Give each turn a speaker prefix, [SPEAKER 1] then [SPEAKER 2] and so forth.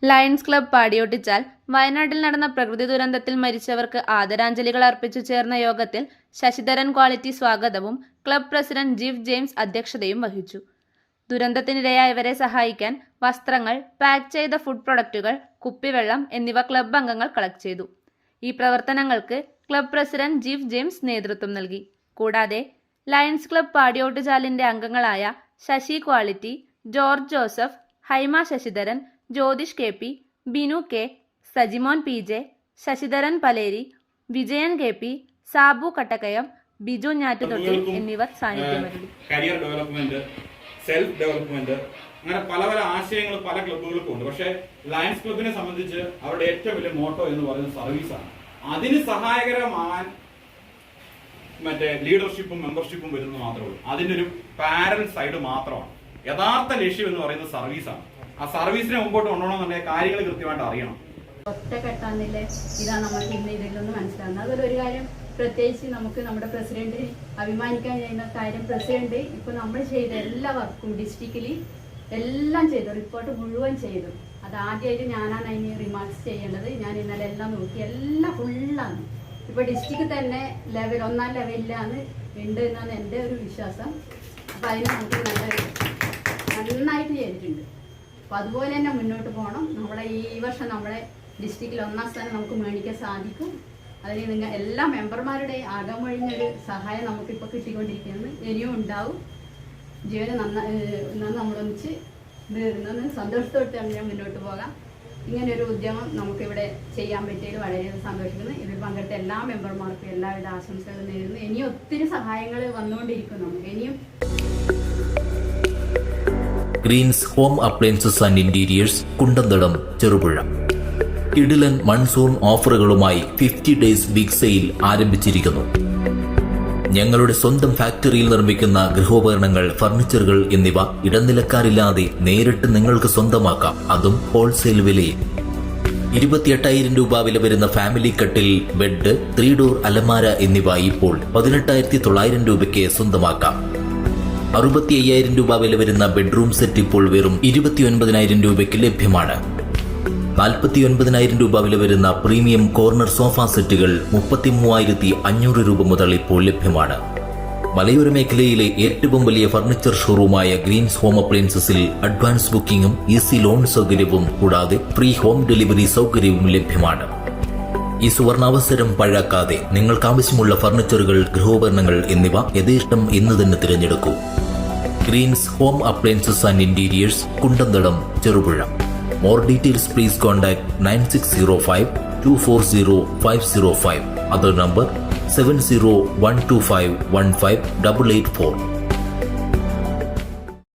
[SPEAKER 1] Lions club Padiyottuchal വയനാട്ടിൽ നടന്ന പ്രകൃതി ദുരന്തത്തിൽ മരിച്ചവർക്ക് ആദരാഞ്ജലികൾ അർപ്പിച്ചു ചേർന്ന യോഗത്തിൽ ശശിധരൻ ക്വാളിറ്റി സ്വാഗതവും ക്ലബ് പ്രസിഡന്റ് ജിഫ് ജെയിംസ് അധ്യക്ഷതയും വഹിച്ചു. ദുരന്തത്തിനിരയായവരെ സഹായിക്കാൻ വസ്ത്രങ്ങൾ, പാക്ക് ചെയ്ത ഫുഡ് പ്രൊഡക്റ്റുകൾ, കുപ്പിവെള്ളം എന്നിവ ക്ലബ് അംഗങ്ങൾ കളക്ട് ചെയ്തു. ഈ പ്രവർത്തനങ്ങൾക്ക് ക്ലബ് പ്രസിഡന്റ് ജിഫ് ജെയിംസ് നേതൃത്വം നൽകി. കൂടാതെ ലയൺസ് ക്ലബ് പാടിയോട്ടുചാലിന്റെ അംഗങ്ങളായ Sasi Quality, George Joseph, Haima Sasidharan, Jyothish K P, Binu K, Sajimon P J, Sasidharan Paleri, Vijayan K P, Sabu Kattakkayam, Biju Njattuthottil എന്നിവർ സാന്നിധ്യമരുളി.
[SPEAKER 2] കരിയർ ഡെവലപ്മെന്റ്, സെൽഫ് ഡെവലപ്മെന്റ്, അങ്ങനെ പല പല ആശയങ്ങൾ പല ക്ലബ്ബുകൾക്കും ഉണ്ട്. പക്ഷേ ലയൺസ് ക്ലബിനെ സംബന്ധിച്ച് അവരുടെ ഏറ്റവും വലിയ മോട്ടോ എന്ന് പറയുന്നത് സർവീസാണ്. അതിന് സഹായകരമാകാൻ ലീഡർഷിപ്പും മെമ്പർഷിപ്പും വരുന്നത് മാത്രമേ ഉള്ളൂ. അതിന്റെ ഒരു പാരൽ സൈഡ് മാത്രമാണ്. യഥാർത്ഥ ലക്ഷ്യം എന്ന് പറയുന്നത് സർവീസാണ്. ആ സർവീസിനെ മുമ്പോട്ട് കൊണ്ടുപോകണമെന്നുണ്ടെങ്കിൽ കാര്യങ്ങൾ കൃത്യമായിട്ട് അറിയണം.
[SPEAKER 3] ഒറ്റക്കെട്ടാന്നില്ലേ ഇതാണ് നമുക്ക് ഇന്ന് ഇതിലൊന്ന് മനസ്സിലാകുന്നത്. അതുപോലെ ഒരു കാര്യം പ്രത്യേകിച്ച് നമുക്ക് നമ്മുടെ പ്രസിഡന്റിന് അഭിമാനിക്കാൻ കഴിയുന്ന കാര്യം, പ്രസിഡന്റ് ഇപ്പൊ നമ്മൾ ചെയ്ത എല്ലാ വർക്കും ഡിസ്ട്രിക്റ്റിൽ എല്ലാം ചെയ്തു, റിപ്പോർട്ട് മുഴുവൻ ചെയ്തു. അത് ആദ്യമായിട്ട് ഞാനാണ് അതിന് റിമാർക്സ് ചെയ്യേണ്ടത്. ഞാൻ ഇന്നലെ എല്ലാം നോക്കി, എല്ലാം ഫുള്ളാണ്. ഇപ്പൊ ഡിസ്ട്രിക്ട് തന്നെ ഒന്നാം ലെവലിലാണ് ഉണ്ട് എന്നാണ് എൻ്റെ ഒരു വിശ്വാസം. അപ്പൊ അതിന് നമുക്ക് നന്നായിട്ട് ചെയ്തിട്ടുണ്ട്. അപ്പൊ അതുപോലെ തന്നെ മുന്നോട്ട് പോകണം. നമ്മളെ ഈ വർഷം നമ്മളെ ഡിസ്ട്രിക്റ്റിൽ 1ാം സ്ഥാനം നമുക്ക് മേടിക്കാൻ സാധിക്കും. അതിന് നിങ്ങൾ എല്ലാ മെമ്പർമാരുടെയും അകമൊഴിഞ്ഞൊരു സഹായം നമുക്കിപ്പോൾ കിട്ടിക്കൊണ്ടിരിക്കുന്നത് ഇനിയും ഉണ്ടാവും. ജീവനെ നമ്മളൊന്നിച്ച് സന്തോഷത്തോടെ തന്നെ മുന്നോട്ട് പോകാം. ഇങ്ങനൊരു ഉദ്യമം നമുക്കിവിടെ ചെയ്യാൻ പറ്റിയതിൽ വളരെയധികം സന്തോഷിക്കുന്നു. ഇതിൽ പങ്കെടുത്ത എല്ലാ മെമ്പർമാർക്കും എല്ലാവിധ ആശംസകളും നേരുന്നു. ഇനിയും ഒത്തിരി സഹായങ്ങൾ വന്നുകൊണ്ടിരിക്കും. നമുക്ക് ഇനിയും
[SPEAKER 4] Greens home appliances and interiors, Kundanthadam, Cherupuzha. കിടിലൻ മൺസൂൺ ഓഫറുകളുമായി 50 ഡേയ്സ് ബിഗ് സെയിൽ ആരംഭിച്ചിരിക്കുന്നു. ഞങ്ങളുടെ സ്വന്തം ഫാക്ടറിയിൽ നിർമ്മിക്കുന്ന ഗൃഹോപകരണങ്ങൾ, ഫർണിച്ചറുകൾ എന്നിവ ഇടനിലക്കാരില്ലാതെ നേരിട്ട് നിങ്ങൾക്ക് സ്വന്തമാക്കാം. അതും ഹോൾസെയിൽ വിലയിൽ. 28,000 രൂപ വില വരുന്ന ഫാമിലി കട്ടിൽ, ബെഡ്, 3 ഡോർ അലമാര എന്നിവ ഇപ്പോൾ 18,900 രൂപയ്ക്ക് സ്വന്തമാക്കാം. 65,000 രൂപ വില വരുന്ന ബെഡ്റൂം സെറ്റ് ഇപ്പോൾ വെറും 29,000 രൂപയ്ക്ക് ലഭ്യമാണ്. 49,000 രൂപ വില വരുന്ന പ്രീമിയം കോർണർ സോഫ സെറ്റുകൾ 33,500 രൂപ മുതൽ ഇപ്പോൾ ലഭ്യമാണ്. മലയോര മേഖലയിലെ ഏറ്റവും വലിയ ഫർണിച്ചർ ഷോറൂമായ ഗ്രീൻസ് ഹോം അപ്ലയൻസസിൽ അഡ്വാൻസ് ബുക്കിംഗും ഈസി ലോൺ സൗകര്യവും കൂടാതെ ഫ്രീ ഹോം ഡെലിവറി സൗകര്യവും ലഭ്യമാണ്. ഈ സുവർണാവസരം പഴാക്കാതെ നിങ്ങൾക്ക് ആവശ്യമുള്ള ഫർണിച്ചറുകൾ, ഗൃഹോപകരണങ്ങൾ എന്നിവ യഥേഷ്ടം ഇന്ന് തന്നെ തിരഞ്ഞെടുക്കൂ. Greens home appliances and interiors, Kundanthadam, Cherupuzha. More details please contact 9605 240 505. Other number 70 125 15 884.